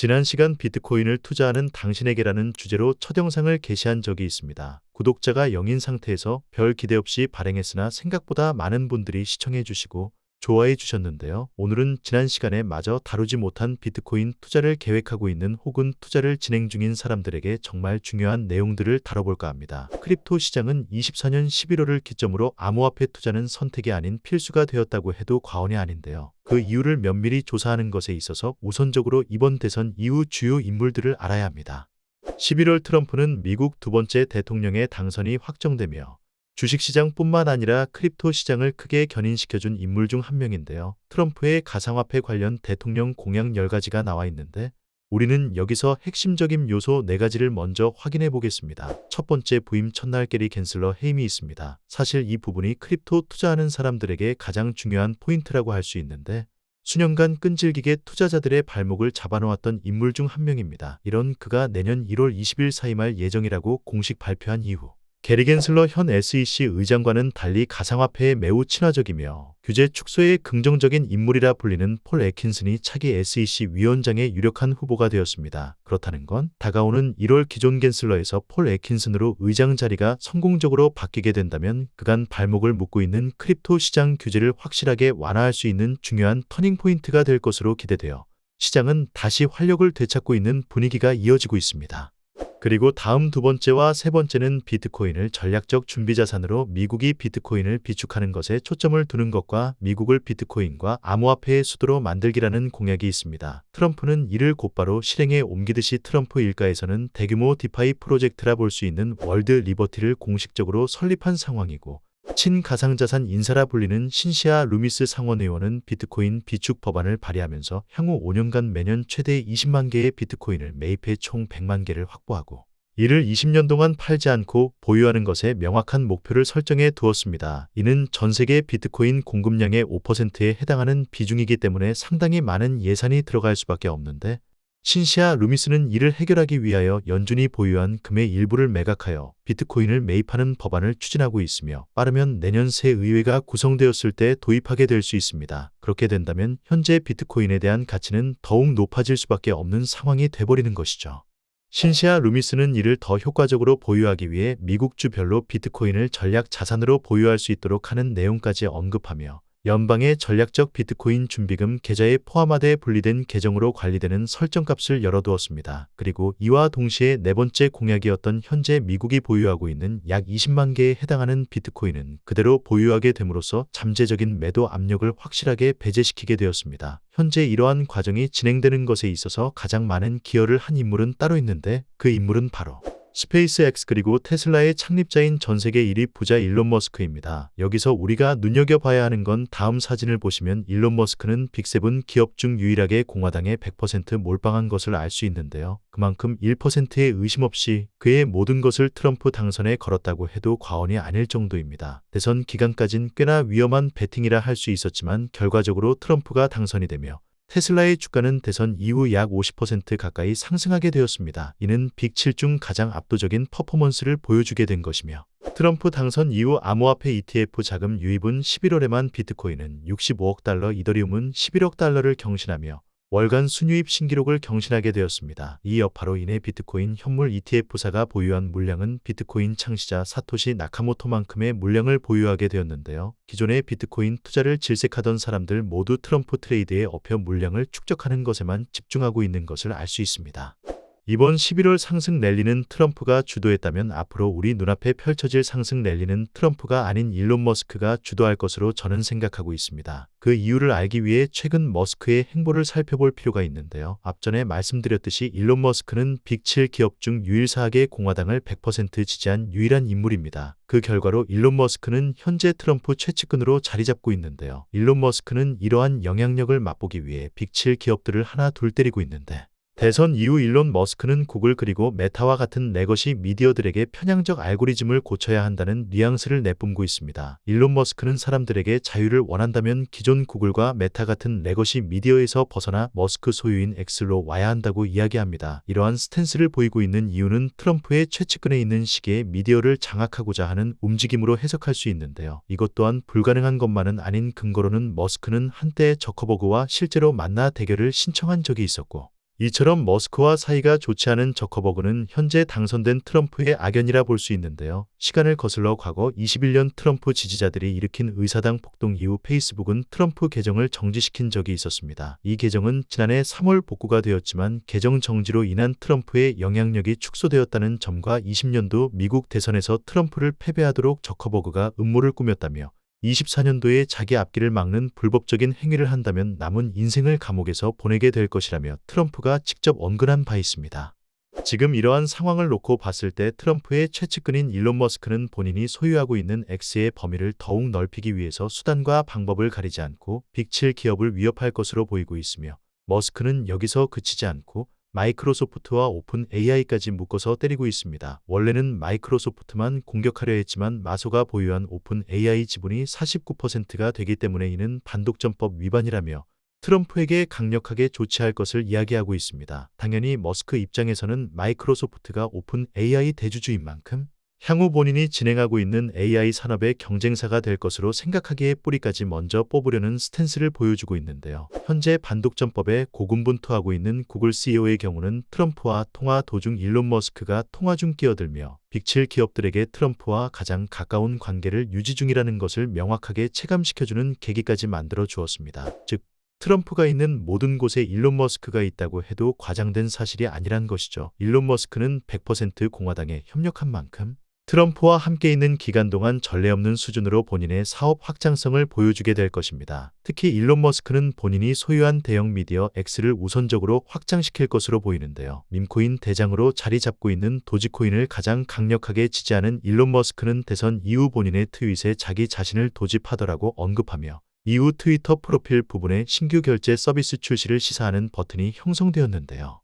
지난 시간 비트코인을 투자하는 당신에게라는 주제로 첫 영상을 게시한 적이 있습니다. 구독자가 0인 상태에서 별 기대 없이 발행했으나 생각보다 많은 분들이 시청해 주시고 좋아해 주셨는데요. 오늘은 지난 시간에 마저 다루지 못한 비트코인 투자를 계획하고 있는 혹은 투자를 진행 중인 사람들에게 정말 중요한 내용들을 다뤄볼까 합니다. 크립토 시장은 24년 11월을 기점으로 암호화폐 투자는 선택이 아닌 필수가 되었다고 해도 과언이 아닌데요. 그 이유를 면밀히 조사하는 것에 있어서 우선적으로 이번 대선 이후 주요 인물들을 알아야 합니다. 11월 트럼프는 미국 두 번째 대통령의 당선이 확정되며 주식시장뿐만 아니라 크립토 시장을 크게 견인시켜준 인물 중 한 명인데요. 트럼프의 가상화폐 관련 대통령 공약 10가지가 나와 있는데 우리는 여기서 핵심적인 요소 4가지를 먼저 확인해 보겠습니다. 첫 번째, 부임 첫날 게리 겐슬러 해임이 있습니다. 사실 이 부분이 크립토 투자하는 사람들에게 가장 중요한 포인트라고 할 수 있는데 수년간 끈질기게 투자자들의 발목을 잡아놓았던 인물 중 한 명입니다. 이런 그가 내년 1월 20일 사임할 예정이라고 공식 발표한 이후 게리 겐슬러 현 SEC 의장과는 달리 가상화폐에 매우 친화적이며 규제 축소에 긍정적인 인물이라 불리는 폴 애킨슨이 차기 SEC 위원장의 유력한 후보가 되었습니다. 그렇다는 건 다가오는 1월 기존 겐슬러에서 폴 애킨슨으로 의장 자리가 성공적으로 바뀌게 된다면 그간 발목을 묶고 있는 크립토 시장 규제를 확실하게 완화할 수 있는 중요한 터닝포인트가 될 것으로 기대되어 시장은 다시 활력을 되찾고 있는 분위기가 이어지고 있습니다. 그리고 다음 두 번째와 세 번째는 비트코인을 전략적 준비자산으로 미국이 비트코인을 비축하는 것에 초점을 두는 것과 미국을 비트코인과 암호화폐의 수도로 만들기라는 공약이 있습니다. 트럼프는 이를 곧바로 실행에 옮기듯이 트럼프 일가에서는 대규모 디파이 프로젝트라 볼 수 있는 월드 리버티를 공식적으로 설립한 상황이고 친가상자산 인사라 불리는 신시아 루미스 상원의원은 비트코인 비축 법안을 발의하면서 향후 5년간 매년 최대 20만 개의 비트코인을 매입해 총 100만 개를 확보하고 이를 20년 동안 팔지 않고 보유하는 것에 명확한 목표를 설정해 두었습니다. 이는 전 세계 비트코인 공급량의 5%에 해당하는 비중이기 때문에 상당히 많은 예산이 들어갈 수밖에 없는데 신시아 루미스는 이를 해결하기 위하여 연준이 보유한 금의 일부를 매각하여 비트코인을 매입하는 법안을 추진하고 있으며 빠르면 내년 새 의회가 구성되었을 때 도입하게 될 수 있습니다. 그렇게 된다면 현재 비트코인에 대한 가치는 더욱 높아질 수밖에 없는 상황이 돼버리는 것이죠. 신시아 루미스는 이를 더 효과적으로 보유하기 위해 미국주별로 비트코인을 전략 자산으로 보유할 수 있도록 하는 내용까지 언급하며 연방의 전략적 비트코인 준비금 계좌에 포함하되 분리된 계정으로 관리되는 설정값을 열어두었습니다. 그리고 이와 동시에 네 번째 공약이었던 현재 미국이 보유하고 있는 약 20만 개에 해당하는 비트코인은 그대로 보유하게 됨으로써 잠재적인 매도 압력을 확실하게 배제시키게 되었습니다. 현재 이러한 과정이 진행되는 것에 있어서 가장 많은 기여를 한 인물은 따로 있는데 그 인물은 바로 스페이스X 그리고 테슬라의 창립자인 전 세계 1위 부자 일론 머스크입니다. 여기서 우리가 눈여겨봐야 하는 건 다음 사진을 보시면 일론 머스크는 빅7 기업 중 유일하게 공화당에 100% 몰빵한 것을 알 수 있는데요. 그만큼 1%의 의심 없이 그의 모든 것을 트럼프 당선에 걸었다고 해도 과언이 아닐 정도입니다. 대선 기간까진 꽤나 위험한 배팅이라 할 수 있었지만 결과적으로 트럼프가 당선이 되며 테슬라의 주가는 대선 이후 약 50% 가까이 상승하게 되었습니다. 이는 빅7 중 가장 압도적인 퍼포먼스를 보여주게 된 것이며 트럼프 당선 이후 암호화폐 ETF 자금 유입은 11월에만 비트코인은 65억 달러, 이더리움은 11억 달러를 경신하며 월간 순유입 신기록을 경신하게 되었습니다. 이 여파로 인해 비트코인 현물 ETF사가 보유한 물량은 비트코인 창시자 사토시 나카모토만큼의 물량을 보유하게 되었는데요. 기존의 비트코인 투자를 질색하던 사람들 모두 트럼프 트레이드에 업혀 물량을 축적하는 것에만 집중하고 있는 것을 알 수 있습니다. 이번 11월 상승 랠리는 트럼프가 주도했다면 앞으로 우리 눈앞에 펼쳐질 상승 랠리는 트럼프가 아닌 일론 머스크가 주도할 것으로 저는 생각하고 있습니다. 그 이유를 알기 위해 최근 머스크의 행보를 살펴볼 필요가 있는데요. 앞전에 말씀드렸듯이 일론 머스크는 빅7 기업 중 유일사하게 공화당을 100% 지지한 유일한 인물입니다. 그 결과로 일론 머스크는 현재 트럼프 최측근으로 자리 잡고 있는데요. 일론 머스크는 이러한 영향력을 맛보기 위해 빅7 기업들을 하나 둘 때리고 있는데 대선 이후 일론 머스크는 구글 그리고 메타와 같은 레거시 미디어들에게 편향적 알고리즘을 고쳐야 한다는 뉘앙스를 내뿜고 있습니다. 일론 머스크는 사람들에게 자유를 원한다면 기존 구글과 메타 같은 레거시 미디어에서 벗어나 머스크 소유인 X로 와야 한다고 이야기합니다. 이러한 스탠스를 보이고 있는 이유는 트럼프의 최측근에 있는 시기에 미디어를 장악하고자 하는 움직임으로 해석할 수 있는데요. 이것 또한 불가능한 것만은 아닌 근거로는 머스크는 한때 저커버그와 실제로 만나 대결을 신청한 적이 있었고 이처럼 머스크와 사이가 좋지 않은 저커버그는 현재 당선된 트럼프의 악연이라 볼 수 있는데요. 시간을 거슬러 과거 21년 트럼프 지지자들이 일으킨 의사당 폭동 이후 페이스북은 트럼프 계정을 정지시킨 적이 있었습니다. 이 계정은 지난해 3월 복구가 되었지만 계정 정지로 인한 트럼프의 영향력이 축소되었다는 점과 20년도 미국 대선에서 트럼프를 패배하도록 저커버그가 음모를 꾸몄다며 24년도에 자기 앞길을 막는 불법적인 행위를 한다면 남은 인생을 감옥에서 보내게 될 것이라며 트럼프가 직접 언급한 바 있습니다. 지금 이러한 상황을 놓고 봤을 때 트럼프의 최측근인 일론 머스크는 본인이 소유하고 있는 X의 범위를 더욱 넓히기 위해서 수단과 방법을 가리지 않고 빅7 기업을 위협할 것으로 보이고 있으며 머스크는 여기서 그치지 않고 마이크로소프트와 오픈 AI까지 묶어서 때리고 있습니다. 원래는 마이크로소프트만 공격하려 했지만 마소가 보유한 오픈 AI 지분이 49%가 되기 때문에 이는 반독점법 위반이라며 트럼프에게 강력하게 조치할 것을 이야기하고 있습니다. 당연히 머스크 입장에서는 마이크로소프트가 오픈 AI 대주주인 만큼 향후 본인이 진행하고 있는 AI 산업의 경쟁사가 될 것으로 생각하기에 뿌리까지 먼저 뽑으려는 스탠스를 보여주고 있는데요. 현재 반독점법에 고군분투하고 있는 구글 CEO의 경우는 트럼프와 통화 도중 일론 머스크가 통화 중 끼어들며 빅7 기업들에게 트럼프와 가장 가까운 관계를 유지 중이라는 것을 명확하게 체감시켜주는 계기까지 만들어 주었습니다. 즉, 트럼프가 있는 모든 곳에 일론 머스크가 있다고 해도 과장된 사실이 아니란 것이죠. 일론 머스크는 100% 공화당에 협력한 만큼 트럼프와 함께 있는 기간 동안 전례 없는 수준으로 본인의 사업 확장성을 보여주게 될 것입니다. 특히 일론 머스크는 본인이 소유한 대형 미디어 X를 우선적으로 확장시킬 것으로 보이는데요. 밈코인 대장으로 자리 잡고 있는 도지코인을 가장 강력하게 지지하는 일론 머스크는 대선 이후 본인의 트윗에 자기 자신을 도집하더라고 언급하며 이후 트위터 프로필 부분에 신규 결제 서비스 출시를 시사하는 버튼이 형성되었는데요.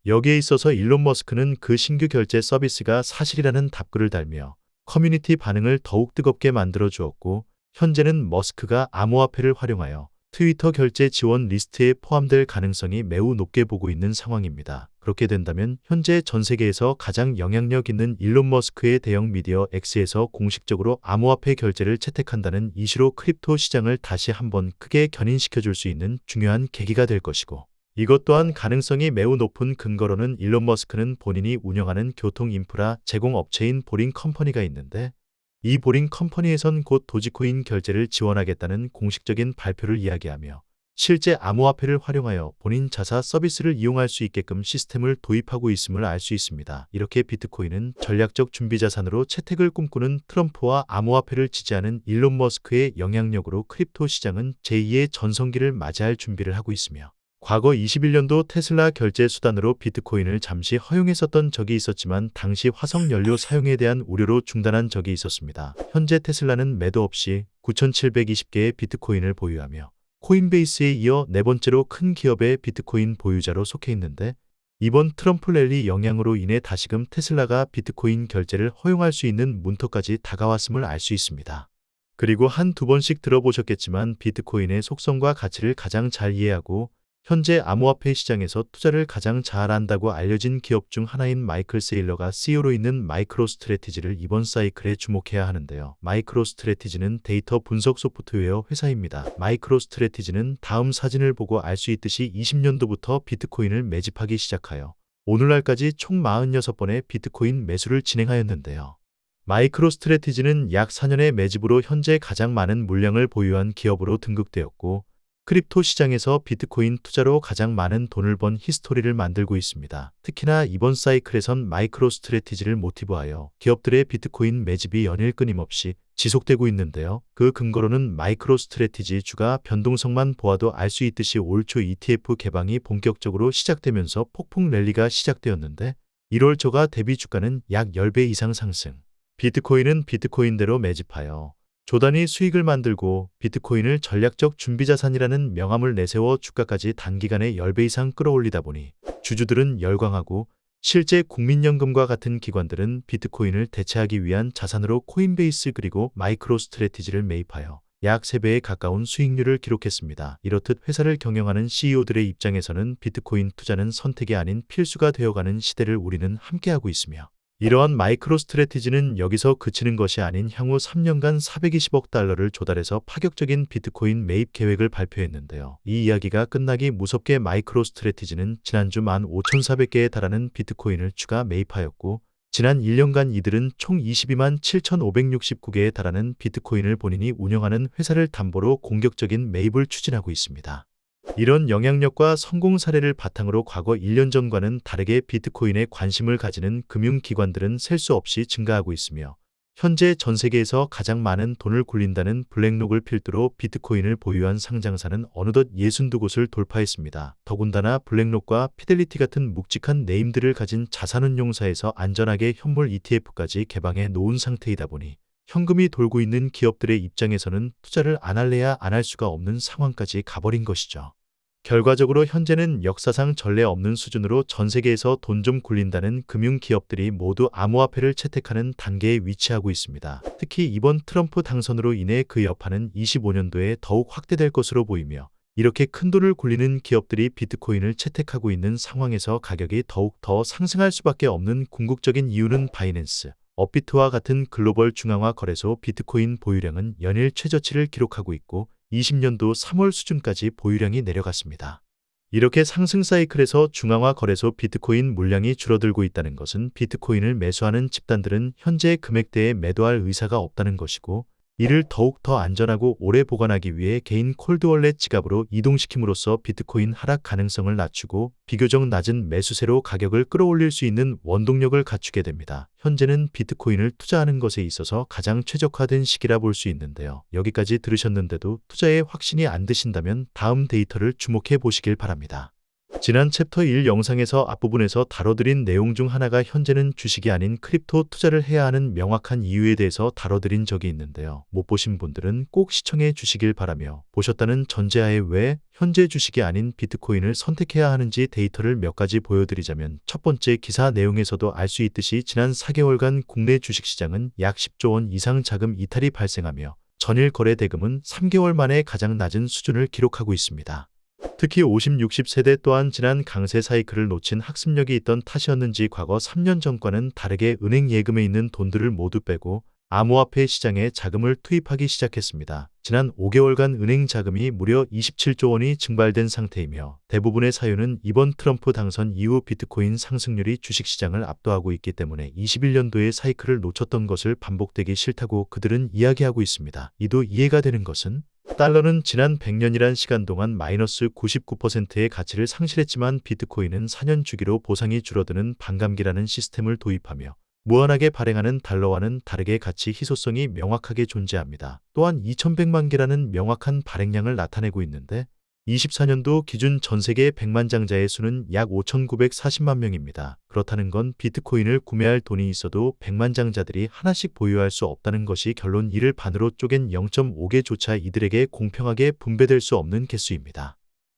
여기에 있어서 일론 머스크는 그 신규 결제 서비스가 사실이라는 답글을 달며 커뮤니티 반응을 더욱 뜨겁게 만들어 주었고 현재는 머스크가 암호화폐를 활용하여 트위터 결제 지원 리스트에 포함될 가능성이 매우 높게 보고 있는 상황입니다. 그렇게 된다면 현재 전 세계에서 가장 영향력 있는 일론 머스크의 대형 미디어 X에서 공식적으로 암호화폐 결제를 채택한다는 이슈로 크립토 시장을 다시 한번 크게 견인시켜 줄 수 있는 중요한 계기가 될 것이고 이것 또한 가능성이 매우 높은 근거로는 일론 머스크는 본인이 운영하는 교통 인프라 제공 업체인 보링 컴퍼니가 있는데 이 보링 컴퍼니에선 곧 도지코인 결제를 지원하겠다는 공식적인 발표를 이야기하며 실제 암호화폐를 활용하여 본인 자사 서비스를 이용할 수 있게끔 시스템을 도입하고 있음을 알 수 있습니다. 이렇게 비트코인은 전략적 준비자산으로 채택을 꿈꾸는 트럼프와 암호화폐를 지지하는 일론 머스크의 영향력으로 크립토 시장은 제2의 전성기를 맞이할 준비를 하고 있으며 과거 21년도 테슬라 결제 수단으로 비트코인을 잠시 허용했었던 적이 있었지만 당시 화석 연료 사용에 대한 우려로 중단한 적이 있었습니다. 현재 테슬라는 매도 없이 9,720개의 비트코인을 보유하며 코인베이스에 이어 네 번째로 큰 기업의 비트코인 보유자로 속해 있는데 이번 트럼프 랠리 영향으로 인해 다시금 테슬라가 비트코인 결제를 허용할 수 있는 문턱까지 다가왔음을 알 수 있습니다. 그리고 한두 번씩 들어보셨겠지만 비트코인의 속성과 가치를 가장 잘 이해하고 현재 암호화폐 시장에서 투자를 가장 잘한다고 알려진 기업 중 하나인 마이클 세일러가 CEO로 있는 마이크로스트래티지를 이번 사이클에 주목해야 하는데요. 마이크로스트래티지는 데이터 분석 소프트웨어 회사입니다. 마이크로스트래티지는 다음 사진을 보고 알 수 있듯이 20년도부터 비트코인을 매집하기 시작하여 오늘날까지 총 46번의 비트코인 매수를 진행하였는데요. 마이크로스트래티지는 약 4년의 매집으로 현재 가장 많은 물량을 보유한 기업으로 등극되었고 크립토 시장에서 비트코인 투자로 가장 많은 돈을 번 히스토리를 만들고 있습니다. 특히나 이번 사이클에선 마이크로스트래티지를 모티브하여 기업들의 비트코인 매집이 연일 끊임없이 지속되고 있는데요. 그 근거로는 마이크로스트래티지 주가 변동성만 보아도 알 수 있듯이 올 초 ETF 개방이 본격적으로 시작되면서 폭풍 랠리가 시작되었는데 1월 초가 대비 주가는 약 10배 이상 상승. 비트코인은 비트코인대로 매집하여 조단위 수익을 만들고 비트코인을 전략적 준비자산이라는 명함을 내세워 주가까지 단기간에 10배 이상 끌어올리다 보니 주주들은 열광하고 실제 국민연금과 같은 기관들은 비트코인을 대체하기 위한 자산으로 코인베이스 그리고 마이크로스트래티지를 매입하여 약 3배에 가까운 수익률을 기록했습니다. 이렇듯 회사를 경영하는 CEO들의 입장에서는 비트코인 투자는 선택이 아닌 필수가 되어가는 시대를 우리는 함께하고 있으며 이러한 마이크로 스트래티지는 여기서 그치는 것이 아닌 향후 3년간 420억 달러를 조달해서 파격적인 비트코인 매입 계획을 발표했는데요. 이 이야기가 끝나기 무섭게 마이크로 스트래티지는 지난주 15,400개에 달하는 비트코인을 추가 매입하였고, 지난 1년간 이들은 총 22만 7,569개에 달하는 비트코인을 본인이 운영하는 회사를 담보로 공격적인 매입을 추진하고 있습니다. 이런 영향력과 성공 사례를 바탕으로 과거 1년 전과는 다르게 비트코인에 관심을 가지는 금융기관들은 셀 수 없이 증가하고 있으며, 현재 전 세계에서 가장 많은 돈을 굴린다는 블랙록을 필두로 비트코인을 보유한 상장사는 어느덧 62곳을 돌파했습니다. 더군다나 블랙록과 피델리티 같은 묵직한 네임들을 가진 자산운용사에서 안전하게 현물 ETF까지 개방해 놓은 상태이다 보니 현금이 돌고 있는 기업들의 입장에서는 투자를 안 할래야 안 할 수가 없는 상황까지 가버린 것이죠. 결과적으로 현재는 역사상 전례 없는 수준으로 전 세계에서 돈 좀 굴린다는 금융기업들이 모두 암호화폐를 채택하는 단계에 위치하고 있습니다. 특히 이번 트럼프 당선으로 인해 그 여파는 25년도에 더욱 확대될 것으로 보이며, 이렇게 큰 돈을 굴리는 기업들이 비트코인을 채택하고 있는 상황에서 가격이 더욱 더 상승할 수밖에 없는 궁극적인 이유는 바이낸스, 업비트와 같은 글로벌 중앙화 거래소 비트코인 보유량은 연일 최저치를 기록하고 있고 20년도 3월 수준까지 보유량이 내려갔습니다. 이렇게 상승 사이클에서 중앙화 거래소 비트코인 물량이 줄어들고 있다는 것은 비트코인을 매수하는 집단들은 현재 금액대에 매도할 의사가 없다는 것이고, 이를 더욱 더 안전하고 오래 보관하기 위해 개인 콜드월렛 지갑으로 이동시킴으로써 비트코인 하락 가능성을 낮추고 비교적 낮은 매수세로 가격을 끌어올릴 수 있는 원동력을 갖추게 됩니다. 현재는 비트코인을 투자하는 것에 있어서 가장 최적화된 시기라 볼 수 있는데요. 여기까지 들으셨는데도 투자에 확신이 안 드신다면 다음 데이터를 주목해 보시길 바랍니다. 지난 챕터 1 영상에서 앞부분에서 다뤄드린 내용 중 하나가 현재는 주식이 아닌 크립토 투자를 해야 하는 명확한 이유에 대해서 다뤄드린 적이 있는데요. 못 보신 분들은 꼭 시청해 주시길 바라며, 보셨다는 전제하에 왜 현재 주식이 아닌 비트코인을 선택해야 하는지 데이터를 몇 가지 보여드리자면, 첫 번째 기사 내용에서도 알 수 있듯이 지난 4개월간 국내 주식시장은 약 10조 원 이상 자금 이탈이 발생하며 전일 거래 대금은 3개월 만에 가장 낮은 수준을 기록하고 있습니다. 특히 50, 60세대 또한 지난 강세 사이클을 놓친 학습력이 있던 탓이었는지 과거 3년 전과는 다르게 은행 예금에 있는 돈들을 모두 빼고 암호화폐 시장에 자금을 투입하기 시작했습니다. 지난 5개월간 은행 자금이 무려 27조 원이 증발된 상태이며, 대부분의 사유는 이번 트럼프 당선 이후 비트코인 상승률이 주식시장을 압도하고 있기 때문에 21년도의 사이클을 놓쳤던 것을 반복되기 싫다고 그들은 이야기하고 있습니다. 이도 이해가 되는 것은, 달러는 지난 100년이란 시간 동안 마이너스 99%의 가치를 상실했지만 비트코인은 4년 주기로 보상이 줄어드는 반감기라는 시스템을 도입하며 무한하게 발행하는 달러와는 다르게 가치 희소성이 명확하게 존재합니다. 또한 2100만 개라는 명확한 발행량을 나타내고 있는데, 24년도 기준 전 세계 100만 장자의 수는 약 5,940만 명입니다. 그렇다는 건 비트코인을 구매할 돈이 있어도 100만 장자들이 하나씩 보유할 수 없다는 것이 결론. 이를 반으로 쪼갠 0.5개조차 이들에게 공평하게 분배될 수 없는 개수입니다.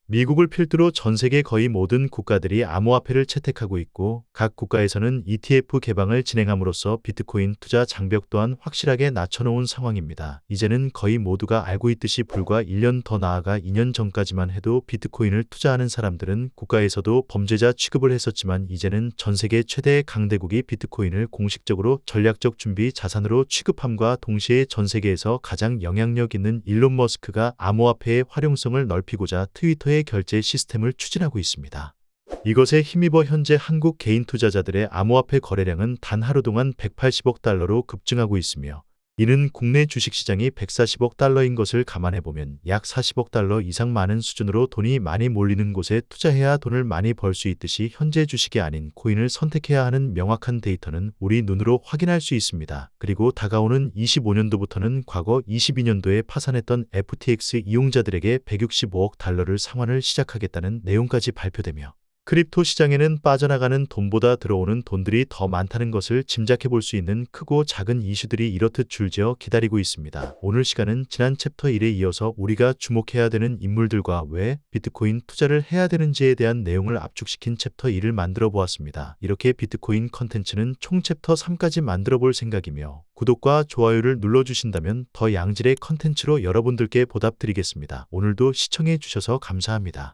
미국을 필두로 전 세계 거의 모든 국가들이 암호화폐를 채택하고 있고, 각 국가에서는 ETF 개방을 진행함으로써 비트코인 투자 장벽 또한 확실하게 낮춰놓은 상황입니다. 이제는 거의 모두가 알고 있듯이 불과 1년 더 나아가 2년 전까지만 해도 비트코인을 투자하는 사람들은 국가에서도 범죄자 취급을 했었지만, 이제는 전 세계 최대의 강대국이 비트코인을 공식적으로 전략적 준비 자산으로 취급함과 동시에 전 세계에서 가장 영향력 있는 일론 머스크가 암호화폐의 활용성을 넓히고자 트위터의 결제 시스템을 추진하고 있습니다. 이것에 힘입어 현재 한국 개인 투자자들의 암호화폐 거래량은 단 하루 동안 180억 달러로 급증하고 있으며, 이는 국내 주식시장이 140억 달러인 것을 감안해보면 약 40억 달러 이상 많은 수준으로 돈이 많이 몰리는 곳에 투자해야 돈을 많이 벌 수 있듯이 현재 주식이 아닌 코인을 선택해야 하는 명확한 데이터는 우리 눈으로 확인할 수 있습니다. 그리고 다가오는 25년도부터는 과거 22년도에 파산했던 FTX 이용자들에게 165억 달러를 상환을 시작하겠다는 내용까지 발표되며, 크립토 시장에는 빠져나가는 돈보다 들어오는 돈들이 더 많다는 것을 짐작해 볼 수 있는 크고 작은 이슈들이 이렇듯 줄지어 기다리고 있습니다. 오늘 시간은 지난 챕터 1에 이어서 우리가 주목해야 되는 인물들과 왜 비트코인 투자를 해야 되는지에 대한 내용을 압축시킨 챕터 2를 만들어 보았습니다. 이렇게 비트코인 컨텐츠는 총 챕터 3까지 만들어 볼 생각이며, 구독과 좋아요를 눌러주신다면 더 양질의 컨텐츠로 여러분들께 보답드리겠습니다. 오늘도 시청해 주셔서 감사합니다.